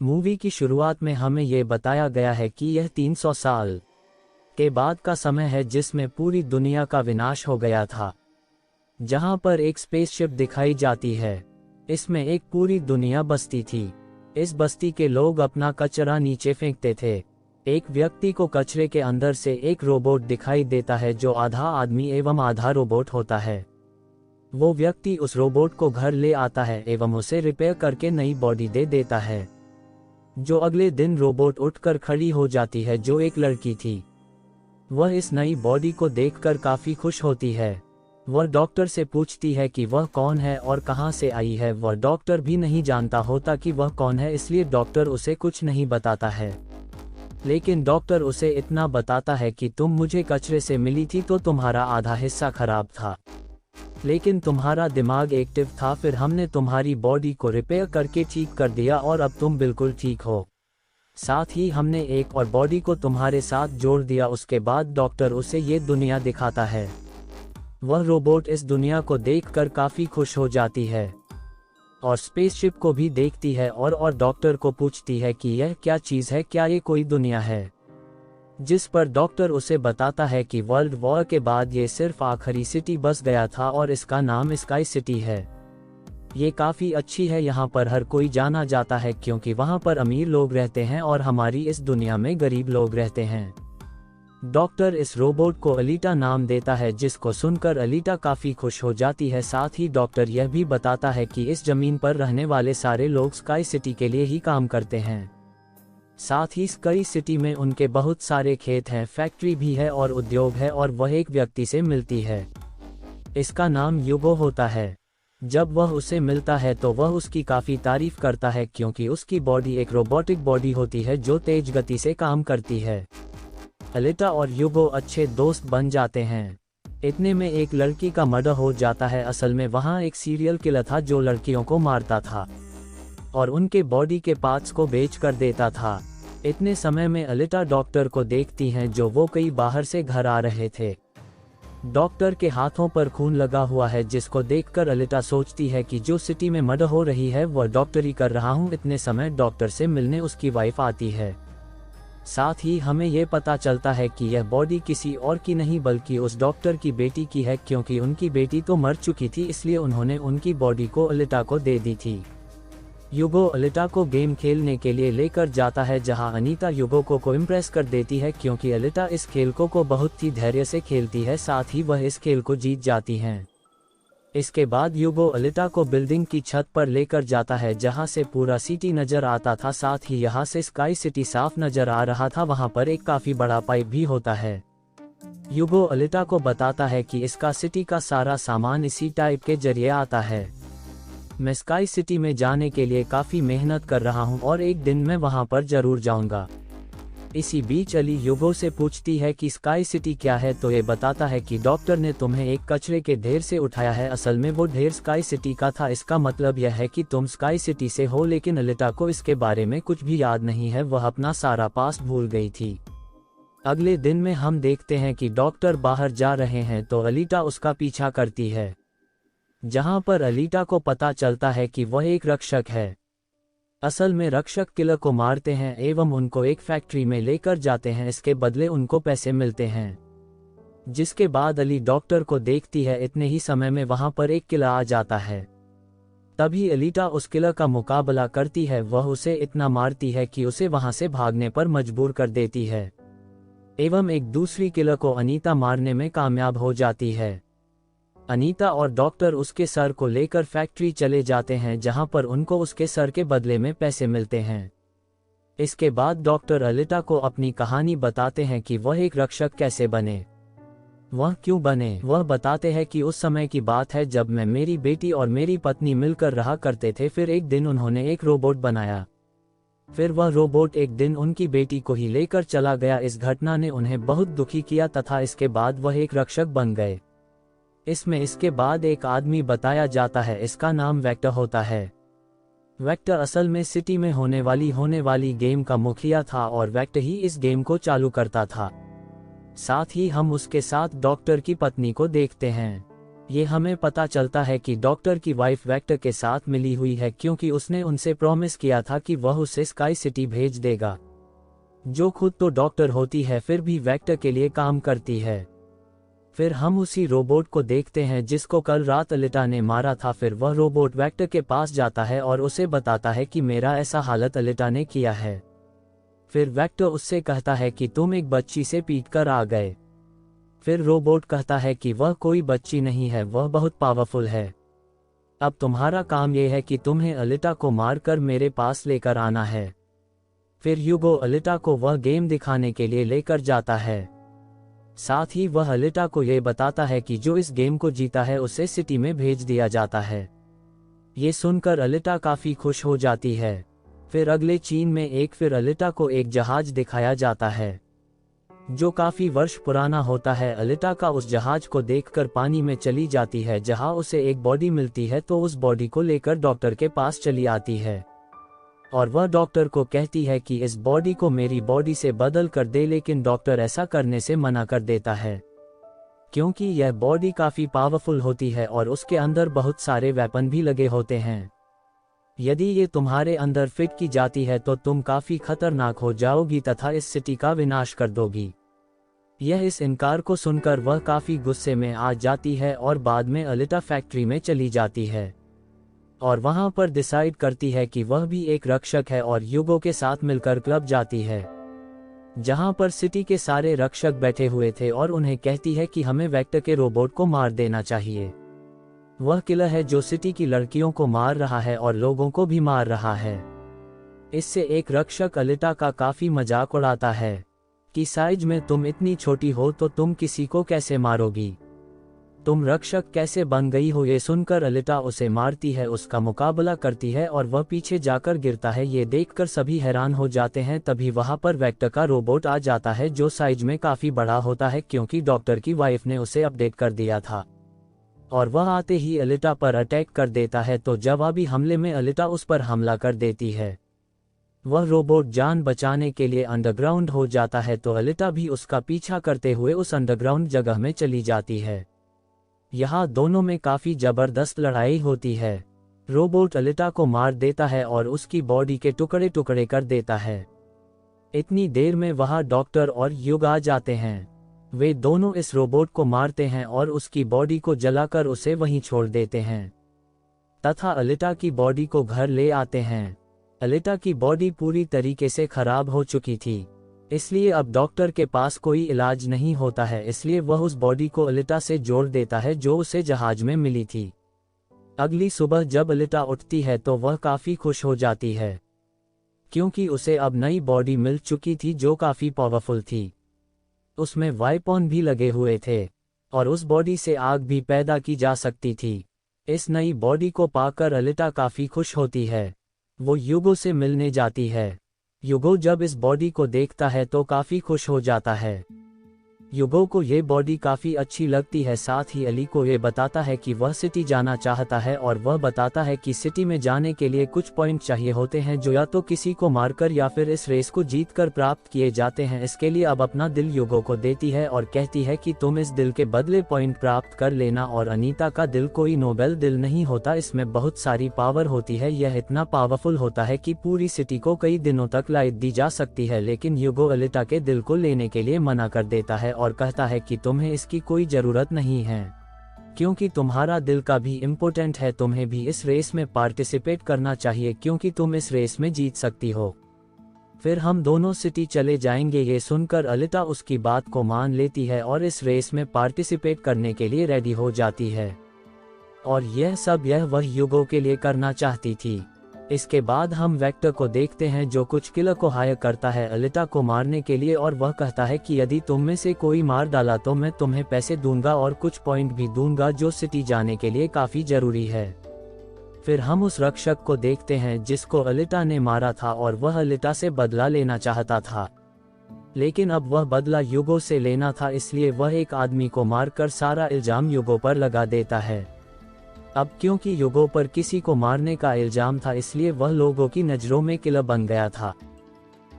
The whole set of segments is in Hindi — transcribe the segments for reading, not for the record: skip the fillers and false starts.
मूवी की शुरुआत में हमें ये बताया गया है कि यह 300 साल के बाद का समय है जिसमें पूरी दुनिया का विनाश हो गया था। जहां पर एक स्पेसशिप दिखाई जाती है। इसमें एक पूरी दुनिया बसती थी। इस बस्ती के लोग अपना कचरा नीचे फेंकते थे। एक व्यक्ति को कचरे के अंदर से एक रोबोट दिखाई देता है जो आधा आदमी एवं आधा रोबोट होता है। वो व्यक्ति उस रोबोट को घर ले आता है एवं उसे रिपेयर करके नई बॉडी दे देता है। जो अगले दिन रोबोट उठकर खड़ी हो जाती है जो एक लड़की थी। वह इस नई बॉडी को देखकर काफी खुश होती है। वह डॉक्टर से पूछती है कि वह कौन है और कहां से आई है। वह डॉक्टर भी नहीं जानता होता कि वह कौन है, इसलिए डॉक्टर उसे कुछ नहीं बताता है। लेकिन डॉक्टर उसे इतना बताता है कि तुम मुझे कचरे से मिली थी तो तुम्हारा आधा हिस्सा खराब था, लेकिन तुम्हारा दिमाग एक्टिव था। फिर हमने तुम्हारी बॉडी को रिपेयर करके ठीक कर दिया और अब तुम बिल्कुल ठीक हो। साथ ही हमने एक और बॉडी को तुम्हारे साथ जोड़ दिया। उसके बाद डॉक्टर उसे ये दुनिया दिखाता है। वह रोबोट इस दुनिया को देखकर काफी खुश हो जाती है और स्पेसशिप को भी देखती है और डॉक्टर को पूछती है कि यह क्या चीज़ है, क्या ये कोई दुनिया है। जिस पर डॉक्टर उसे बताता है कि वर्ल्ड वॉर के बाद ये सिर्फ आखिरी सिटी बस गया था और इसका नाम स्काई सिटी है। ये काफ़ी अच्छी है, यहाँ पर हर कोई जाना जाता है क्योंकि वहाँ पर अमीर लोग रहते हैं और हमारी इस दुनिया में गरीब लोग रहते हैं। डॉक्टर इस रोबोट को अलीटा नाम देता है, जिसको सुनकर अलीटा काफ़ी खुश हो जाती है। साथ ही डॉक्टर यह भी बताता है कि इस जमीन पर रहने वाले सारे लोग स्काई सिटी के लिए ही काम करते हैं। साथ ही स्काई सिटी में उनके बहुत सारे खेत हैं, फैक्ट्री भी है और उद्योग है और वह एक व्यक्ति से मिलती है। इसका नाम युगो होता है। जब वह उसे मिलता है तो वह उसकी काफ़ी तारीफ करता है क्योंकि उसकी बॉडी एक रोबोटिक बॉडी होती है जो तेज गति से काम करती है। अलीटा और युगो अच्छे दोस्त बन जाते हैं। इतने में एक लड़की का मर्डर हो जाता है। असल में वहाँ एक सीरियल किलर था जो लड़कियों को मारता था और उनके बॉडी के पार्ट्स को बेच कर देता था। इतने समय में अलीटा डॉक्टर को देखती हैं जो वो कई बाहर से घर आ रहे थे। डॉक्टर के हाथों पर खून लगा हुआ है, जिसको देखकर अलीटा सोचती है कि जो सिटी में मर्डर हो रही है वह डॉक्टर ही कर रहा हूँ। इतने समय डॉक्टर से मिलने उसकी वाइफ आती है। साथ ही हमें ये पता चलता है कि यह बॉडी किसी और की नहीं बल्कि उस डॉक्टर की बेटी की है, क्योंकि उनकी बेटी तो मर चुकी थी, इसलिए उन्होंने उनकी बॉडी को अलीटा को दे दी थी। युगो अलीटा को गेम खेलने के लिए लेकर जाता है, जहां अनीता युगो को इम्प्रेस कर देती है क्योंकि अलीटा इस खेल को बहुत ही धैर्य से खेलती है। साथ ही वह इस खेल को जीत जाती हैं। इसके बाद युगो अलीटा को बिल्डिंग की छत पर लेकर जाता है जहां से पूरा सिटी नजर आता था। साथ ही यहां से स्काई सिटी साफ नजर आ रहा था। वहां पर एक काफी बड़ा पाइप भी होता है। युगो अलीटा को बताता है कि इसका सिटी का सारा सामान इसी टाइप के जरिए आता है। मैं स्काई सिटी में जाने के लिए काफ़ी मेहनत कर रहा हूं और एक दिन मैं वहां पर जरूर जाऊंगा। इसी बीच अली युगो से पूछती है कि स्काई सिटी क्या है, तो ये बताता है कि डॉक्टर ने तुम्हें एक कचरे के ढेर से उठाया है। असल में वो ढेर स्काई सिटी का था। इसका मतलब यह है कि तुम स्काई सिटी से हो। लेकिन अलीटा को इसके बारे में कुछ भी याद नहीं है, वह अपना सारा पास्ट भूल गई थी। अगले दिन में हम देखते हैं कि डॉक्टर बाहर जा रहे हैं तो अलीटा उसका पीछा करती है, जहां पर अलीटा को पता चलता है कि वह एक रक्षक है। असल में रक्षक किलर को मारते हैं एवं उनको एक फैक्ट्री में लेकर जाते हैं। इसके बदले उनको पैसे मिलते हैं। जिसके बाद अली डॉक्टर को देखती है। इतने ही समय में वहां पर एक किलर आ जाता है। तभी अलीटा उस किलर का मुकाबला करती है। वह उसे इतना मारती है कि उसे वहां से भागने पर मजबूर कर देती है एवं एक दूसरी किलर को अनीता मारने में कामयाब हो जाती है। अनीता और डॉक्टर उसके सर को लेकर फैक्ट्री चले जाते हैं, जहां पर उनको उसके सर के बदले में पैसे मिलते हैं। इसके बाद डॉक्टर अलीटा को अपनी कहानी बताते हैं कि वह एक रक्षक कैसे बने, वह क्यों बने। वह बताते हैं कि उस समय की बात है जब मैं, मेरी बेटी और मेरी पत्नी मिलकर रहा करते थे। फिर एक दिन उन्होंने एक रोबोट बनाया। फिर वह रोबोट एक दिन उनकी बेटी को ही लेकर चला गया। इस घटना ने उन्हें बहुत दुखी किया तथा इसके बाद वह एक रक्षक बन गए। इसमें इसके बाद एक आदमी बताया जाता है, इसका नाम वेक्टर होता है। वेक्टर असल में सिटी में होने वाली गेम का मुखिया था और वेक्टर ही इस गेम को चालू करता था। साथ ही हम उसके साथ डॉक्टर की पत्नी को देखते हैं। ये हमें पता चलता है कि डॉक्टर की वाइफ वेक्टर के साथ मिली हुई है क्योंकि उसने उनसे प्रॉमिस किया था कि वह उसे स्काई सिटी भेज देगा, जो खुद तो डॉक्टर होती है फिर भी वेक्टर के लिए काम करती है। फिर हम उसी रोबोट को देखते हैं जिसको कल रात अलिटा ने मारा था। फिर वह रोबोट वेक्टर के पास जाता है और उसे बताता है कि मेरा ऐसा हालत अलिटा ने किया है। फिर वेक्टर उससे कहता है कि तुम एक बच्ची से पीट कर आ गए। फिर रोबोट कहता है कि वह कोई बच्ची नहीं है, वह बहुत पावरफुल है। अब तुम्हारा काम यह है कि तुम्हें अलिटा को मारकर मेरे पास लेकर आना है। फिर ह्यूगो अलिटा को वह गेम दिखाने के लिए लेकर जाता है। साथ ही वह अलिटा को यह बताता है कि जो इस गेम को जीता है उसे सिटी में भेज दिया जाता है। ये सुनकर अलिटा काफी खुश हो जाती है। फिर अगले चीन में फिर अलिटा को एक जहाज दिखाया जाता है जो काफी वर्ष पुराना होता है। अलिटा का उस जहाज को देखकर पानी में चली जाती है, जहां उसे एक बॉडी मिलती है तो उस बॉडी को लेकर डॉक्टर के पास चली आती है और वह डॉक्टर को कहती है कि इस बॉडी को मेरी बॉडी से बदल कर दे, लेकिन डॉक्टर ऐसा करने से मना कर देता है क्योंकि यह बॉडी काफी पावरफुल होती है और उसके अंदर बहुत सारे वेपन भी लगे होते हैं। यदि ये तुम्हारे अंदर फिट की जाती है तो तुम काफी खतरनाक हो जाओगी तथा इस सिटी का विनाश कर दोगी। यह इस इनकार को सुनकर वह काफी गुस्से में आ जाती है और बाद में अलिटा फैक्ट्री में चली जाती है और वहां पर डिसाइड करती है कि वह भी एक रक्षक है और ह्यूगो के साथ मिलकर क्लब जाती है जहां पर सिटी के सारे रक्षक बैठे हुए थे और उन्हें कहती है कि हमें वेक्टर के रोबोट को मार देना चाहिए। वह किलर है जो सिटी की लड़कियों को मार रहा है और लोगों को भी मार रहा है। इससे एक रक्षक अलिटा का काफी मजाक उड़ाता है कि साइज में तुम इतनी छोटी हो तो तुम किसी को कैसे मारोगी, तुम रक्षक कैसे बन गई हो। ये सुनकर अलिटा उसे मारती है, उसका मुकाबला करती है और वह पीछे जाकर गिरता है। ये देखकर सभी हैरान हो जाते हैं। तभी वहां पर वेक्टर का रोबोट आ जाता है जो साइज में काफी बड़ा होता है क्योंकि डॉक्टर की वाइफ ने उसे अपडेट कर दिया था और वह आते ही अलिटा पर अटैक कर देता है। तो जवाबी हमले में अलिटा उस पर हमला कर देती है। वह रोबोट जान बचाने के लिए अंडरग्राउंड हो जाता है तो अलिटा भी उसका पीछा करते हुए उस अंडरग्राउंड जगह में चली जाती है। यहाँ दोनों में काफी जबरदस्त लड़ाई होती है। रोबोट अलिटा को मार देता है और उसकी बॉडी के टुकड़े टुकड़े कर देता है। इतनी देर में वहाँ डॉक्टर और ह्यूगो आ जाते हैं। वे दोनों इस रोबोट को मारते हैं और उसकी बॉडी को जलाकर उसे वहीं छोड़ देते हैं तथा अलिटा की बॉडी को घर ले आते हैं। अलिटा की बॉडी पूरी तरीके से खराब हो चुकी थी, इसलिए अब डॉक्टर के पास कोई इलाज नहीं होता है, इसलिए वह उस बॉडी को अलिटा से जोड़ देता है जो उसे जहाज में मिली थी। अगली सुबह जब अलिटा उठती है तो वह काफी खुश हो जाती है क्योंकि उसे अब नई बॉडी मिल चुकी थी जो काफी पावरफुल थी। उसमें वाइपॉन भी लगे हुए थे और उस बॉडी से आग भी पैदा की जा सकती थी। इस नई बॉडी को पाकर अलिटा काफी खुश होती है। वो ह्यूगो से मिलने जाती है। ह्यूगो जब इस बॉडी को देखता है तो काफी खुश हो जाता है। ह्यूगो को ये बॉडी काफी अच्छी लगती है। साथ ही अली को ये बताता है कि वह सिटी जाना चाहता है और वह बताता है कि सिटी में जाने के लिए कुछ पॉइंट चाहिए होते हैं जो या तो किसी को मारकर या फिर इस रेस को जीतकर प्राप्त किए जाते हैं। इसके लिए अब अपना दिल ह्यूगो को देती है और कहती है कि तुम इस दिल के बदले पॉइंट प्राप्त कर लेना। और अनीता का दिल कोई नोबेल दिल नहीं होता, इसमें बहुत सारी पावर होती है। यह इतना पावरफुल होता है कि पूरी सिटी को कई दिनों तक लाइट दी जा सकती है। लेकिन ह्यूगो अलिटा के दिल को लेने के लिए मना कर देता है और कहता है कि तुम्हें इसकी कोई जरूरत नहीं है क्योंकि तुम्हारा दिल का भी इम्पोर्टेंट है। तुम्हें भी इस रेस में पार्टिसिपेट करना चाहिए क्योंकि तुम इस रेस में जीत सकती हो। फिर हम दोनों सिटी चले जाएंगे। ये सुनकर अलिटा उसकी बात को मान लेती है और इस रेस में पार्टिसिपेट करने के लिए रेडी हो जाती है और यह वह ह्यूगो के लिए करना चाहती थी। इसके बाद हम वेक्टर को देखते हैं जो कुछ किलर को हायर करता है अलिटा को मारने के लिए और वह कहता है कि यदि तुम में से कोई मार डाला तो मैं तुम्हें पैसे दूंगा और कुछ पॉइंट भी दूंगा जो सिटी जाने के लिए काफी जरूरी है। फिर हम उस रक्षक को देखते हैं जिसको अलिटा ने मारा था और वह अलिटा से बदला लेना चाहता था, लेकिन अब वह बदला ह्यूगो से लेना था, इसलिए वह एक आदमी को मारकर सारा इल्जाम ह्यूगो पर लगा देता है। अब क्योंकि ह्यूगो पर किसी को मारने का इल्जाम था इसलिए वह लोगों की नज़रों में किलर बन गया था।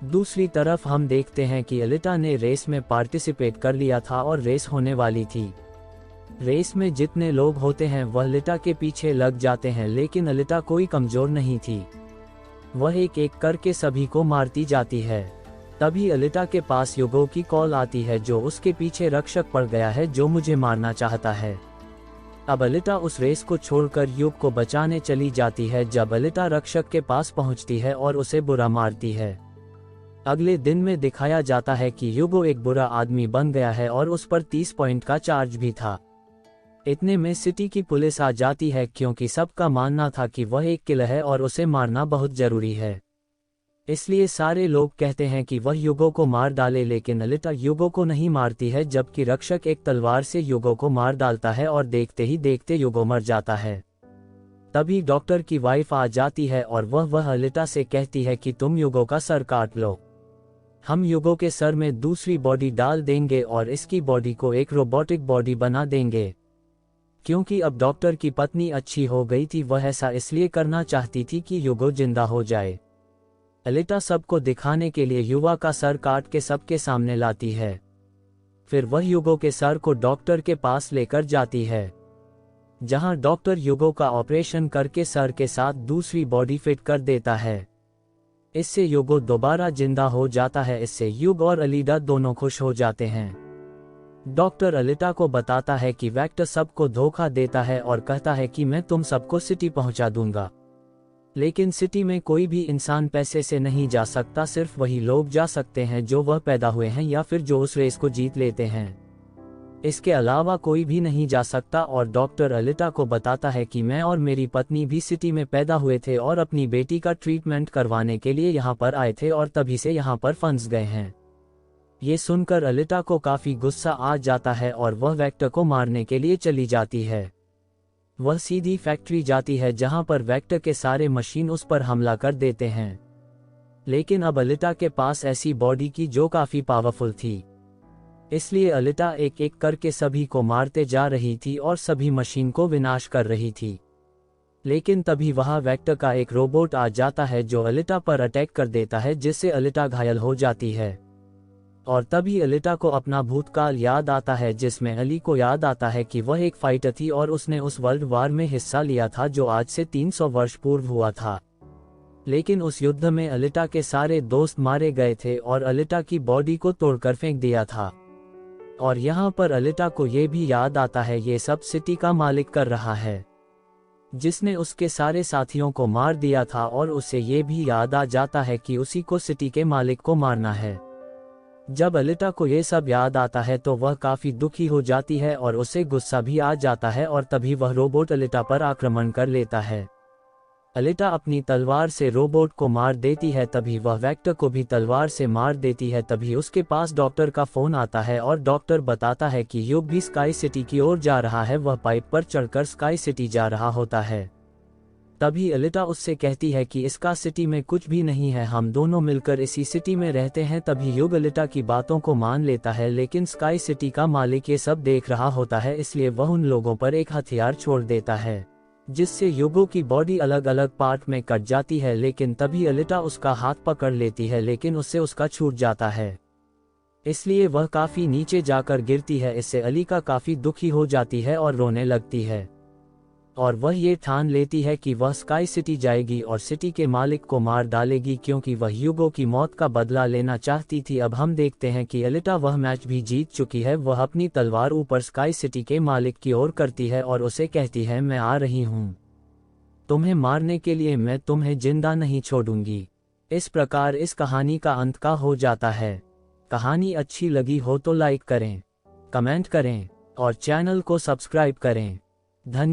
दूसरी तरफ हम देखते हैं कि अलिटा ने रेस में पार्टिसिपेट कर लिया था और रेस होने वाली थी। रेस में जितने लोग होते हैं वह अलिटा के पीछे लग जाते हैं, लेकिन अलिटा कोई कमजोर नहीं थी। वह एक एक करके सभी को मारती जाती है। तभी अलिटा के पास युगो की कॉल आती है, जो उसके पीछे रक्षक पड़ गया है जो मुझे मारना चाहता है। अब अलिटा उस रेस को छोड़कर युग को बचाने चली जाती है। जब अलिटा रक्षक के पास पहुंचती है और उसे बुरा मारती है। अगले दिन में दिखाया जाता है कि युगो एक बुरा आदमी बन गया है और उस पर 30 पॉइंट का चार्ज भी था। इतने में सिटी की पुलिस आ जाती है, क्योंकि सबका मानना था कि वह एक किलर है और उसे मारना बहुत जरूरी है। इसलिए सारे लोग कहते हैं कि वह युगो को मार डाले, लेकिन अलिटा युगो को नहीं मारती है, जबकि रक्षक एक तलवार से युगो को मार डालता है और देखते ही देखते युगो मर जाता है। तभी डॉक्टर की वाइफ आ जाती है और वह अलिटा से कहती है कि तुम युगो का सर काट लो। हम युगो के सर में दूसरी बॉडी डाल देंगे और इसकी बॉडी को एक रोबोटिक बॉडी बना देंगे। क्योंकि अब डॉक्टर की पत्नी अच्छी हो गई थी, वह ऐसा इसलिए करना चाहती थी कि युगो जिंदा हो जाए। अलिटा सबको दिखाने के लिए युवा का सर काट के सबके सामने लाती है। फिर वह युगो के सर को डॉक्टर के पास लेकर जाती है, जहां डॉक्टर युगो का ऑपरेशन करके सर के साथ दूसरी बॉडी फिट कर देता है। इससे युगो दोबारा जिंदा हो जाता है। इससे युग और अलिटा दोनों खुश हो जाते हैं। डॉक्टर अलिटा को बताता है कि वेक्टर सबको धोखा देता है और कहता है कि मैं तुम सबको सिटी पहुंचा दूंगा, लेकिन सिटी में कोई भी इंसान पैसे से नहीं जा सकता, सिर्फ वही लोग जा सकते हैं जो वह पैदा हुए हैं या फिर जो उस रेस को जीत लेते हैं। इसके अलावा कोई भी नहीं जा सकता। और डॉक्टर अलिटा को बताता है कि मैं और मेरी पत्नी भी सिटी में पैदा हुए थे और अपनी बेटी का ट्रीटमेंट करवाने के लिए यहाँ पर आए थे और तभी से यहाँ पर फंस गए हैं। ये सुनकर अलिटा को काफी गुस्सा आ जाता है और वह वेक्टर को मारने के लिए चली जाती है। वह सीधी फैक्ट्री जाती है, जहां पर वेक्टर के सारे मशीन उस पर हमला कर देते हैं। लेकिन अब अलिटा के पास ऐसी बॉडी की जो काफी पावरफुल थी, इसलिए अलिटा एक एक करके सभी को मारते जा रही थी और सभी मशीन को विनाश कर रही थी। लेकिन तभी वहां वेक्टर का एक रोबोट आ जाता है जो अलिटा पर अटैक कर देता है, जिससे अलिटा घायल हो जाती है। और तभी अलिटा को अपना भूतकाल याद आता है, जिसमें अली को याद आता है कि वह एक फाइटर थी और उसने उस वर्ल्ड वार में हिस्सा लिया था जो आज से 300 वर्ष पूर्व हुआ था। लेकिन उस युद्ध में अलिटा के सारे दोस्त मारे गए थे और अलिटा की बॉडी को तोड़कर फेंक दिया था। और यहाँ पर अलिटा को ये भी याद आता है ये सब सिटी का मालिक कर रहा है, जिसने उसके सारे साथियों को मार दिया था। और उसे ये भी याद आ जाता है कि उसी को सिटी के मालिक को मारना है। जब अलिटा को ये सब याद आता है तो वह काफी दुखी हो जाती है और उसे गुस्सा भी आ जाता है और तभी वह रोबोट अलिटा पर आक्रमण कर लेता है। अलिटा अपनी तलवार से रोबोट को मार देती है, तभी वह वेक्टर को भी तलवार से मार देती है। तभी उसके पास डॉक्टर का फोन आता है और डॉक्टर बताता है कि युग भी स्काई सिटी की ओर जा रहा है। वह पाइप पर चढ़कर स्काई सिटी जा रहा होता है। तभी अलिटा उससे कहती है कि इसका सिटी में कुछ भी नहीं है, हम दोनों मिलकर इसी सिटी में रहते हैं। तभी युग अलिटा की बातों को मान लेता है, लेकिन स्काई सिटी का मालिक ये सब देख रहा होता है, इसलिए वह उन लोगों पर एक हथियार छोड़ देता है, जिससे युगो की बॉडी अलग अलग पार्ट में कट जाती है। लेकिन तभी अलिटा उसका हाथ पकड़ लेती है, लेकिन उससे उसका छूट जाता है, इसलिए वह काफी नीचे जाकर गिरती है। इससे अली का काफी दुखी हो जाती है और रोने लगती है। और वह ये ठान लेती है कि वह स्काई सिटी जाएगी और सिटी के मालिक को मार डालेगी, क्योंकि वह युगो की मौत का बदला लेना चाहती थी। अब हम देखते हैं कि अलिटा वह मैच भी जीत चुकी है। वह अपनी तलवार ऊपर स्काई सिटी के मालिक की ओर करती है और उसे कहती है, मैं आ रही हूँ तुम्हें मारने के लिए, मैं तुम्हें जिंदा नहीं छोड़ूंगी। इस प्रकार इस कहानी का अंत का हो जाता है। कहानी अच्छी लगी हो तो लाइक करें, कमेंट करें और चैनल को सब्सक्राइब करें। धन्यवाद।